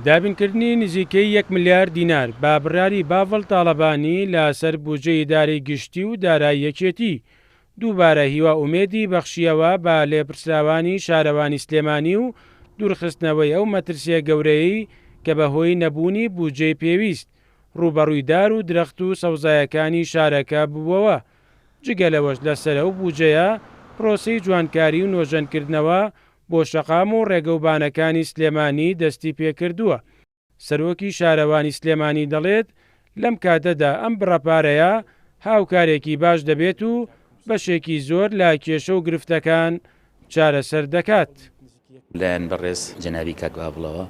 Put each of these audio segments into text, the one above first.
دابینکردنی نزیکەی 1 ملیار دینار بابڕیاری باڤڵ تاڵەبانی لەسەر بودجەی ئیدارەی گشتی و دارایی یەکێتی دووبارە هیوا ئومێدی بەخشیەوە بە لێپرسراوانی شارەوانی سلێمانی و دوورخستنەوەی ئەو مەترسیە گەورەی کە بەهۆی نەبوونی بودجەی پێویست ڕوبەڕووی دار و درەخت و سەوزایەکانی شارەکە بووەوە. جگە لەوەش لەسەر ئەو بودجەیە پرۆسەی جوانکاری و نۆژەنکردنەوە بۆ شەقام و ڕێگەوبانەکانی سلێمانی دەستی پێکردووە. سەرۆکی شارەوانی سلێمانی دەڵێت لەم کاتەدا ئەم بڕەپارەیە هاوکارێکی باش دەبێت و بەشێکی زۆر لە کێشە و گرفتەکان چارەسەر دەکات. لایەن بەڕێز جەنابی کاک بابڵەوە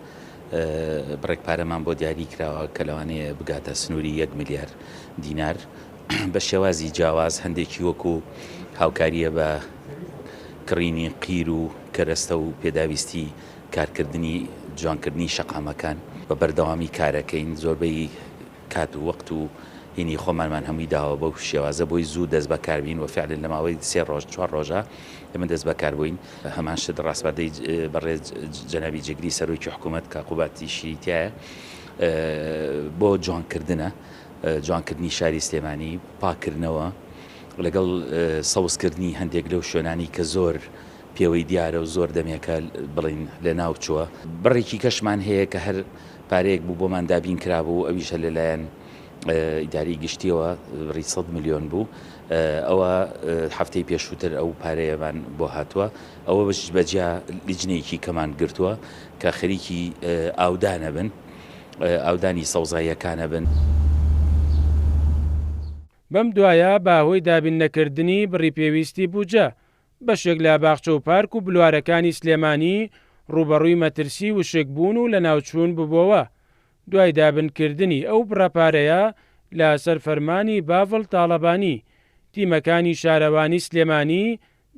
بڕێک پارەمان بۆ دیاری کراوە کە لەوانەیە بگاتە سنووری 1 ملیار دینار بە شێوازی جیاواز هەندێکی وەکو هاوکاریە بە کڕینی قیر و کەرەستە و پێداویستی کارکردنی جوانکردنی شەقامەکان بە بەردەوامی کارەکەین زۆربەی کات و وەقت و هینی خۆمانمان هەمووی داوە بەو شێوازە بۆی زوو دەست بەکاربین و فعلا لە ماوەی 3 ڕۆژ 4 ڕۆژە ئێمە دەست بەکار بووین. هەمان شت ڕاستبەردەی بەڕێز جەنابی جێگری سەرۆکی حکوومەت کاقوباتی شیریتایە بۆ جوانکردنی شاری سلێمانی پاکردنەوە لەگەڵ سەوزکردنی هەندێک لەو شوێنانی کە زۆر پێوەی دیارە و زۆر دەمێکە بڵین لە ناوچووە. بڕێکی کەشمان هەیە کە هەر پارەیەک بوو بۆمان دابین کرابوو ئەویشە لەلایەن ئیداری گشتیەوە ڕی 100 میلیۆن بوو. ئەوە هەفتەی پێشووتر ئەو پارەیەمان بۆ هاتووە. ئەوە بەش بەجیا لیجنەیەکی کەمان گرتووە کە خەریکی ئاودانە بن ئاودانی سەوزاییەکانە بن. بەم دوایە باهۆی دابین نەکردنی بڕی پێویستی بووجە بەشێک لە باخچە و پارک و بلوارەکانی سلێمانی ڕوبەڕووی مەترسی وشکبوون و لە ناوچوون ببووەوە. دوای دابنکردنی ئەو بڕەپارەیە لە سەرفەرمانی باڤڵ تاڵەبانی تیمەکانی شارەوانی سلێمانی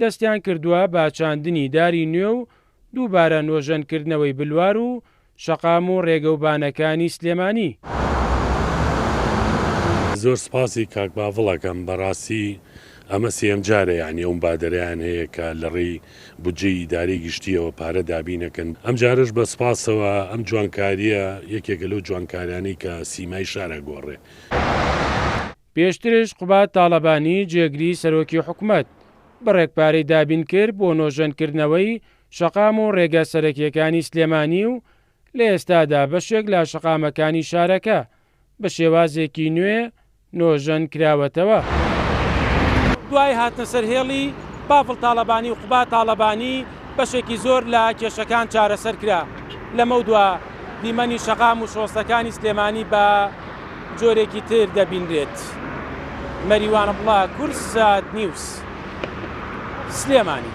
دەستیان کردووە بە چاندنی داری نوێ و دووبارە نۆژەنکردنەوەی بلوار و شەقام و ڕێگەوبانەکانی سلێمانی. زۆر سپاسی کاک باڤڵەکەم بەڕاستی ئەمە سێم جارە یعنی ئەوم بادەریان هەیە کە لە ڕێی بودجەی ئیدارەی گشتیەوە پارە دابینەکەن. ئەم جارش بە سپاسەوە ئەم جوانکاریە یەکێکە لەو جوانکاریانەی کە سیمای شارە گۆڕێ. پێشترش قوبات تاڵەبانی جێگری سەرۆکی حکوومەت بەڕێکپارەی دابین کرد بۆ نۆژەنکردنەوەی شەقام و ڕێگە سەرەکیەکانی سلێمانی و لە ئێستادا بەشێک لە شەقامەکانی شارەکە بە شێوازێکی نوێ نۆژەن کراوەتەوە. دوای هاتنە سەرهێڵی باڤڵ تاڵەبانی و قوبات تاڵەبانی بەشێکی زۆر لە کێشەکان چارەسەر کرا. لەمە دووە دیمەنی شەقام و شۆستەکانی سلێمانی بە جۆرێکی تر دەبینرێت. مەریوانە بڵا کورسات نیوس سلێمانی.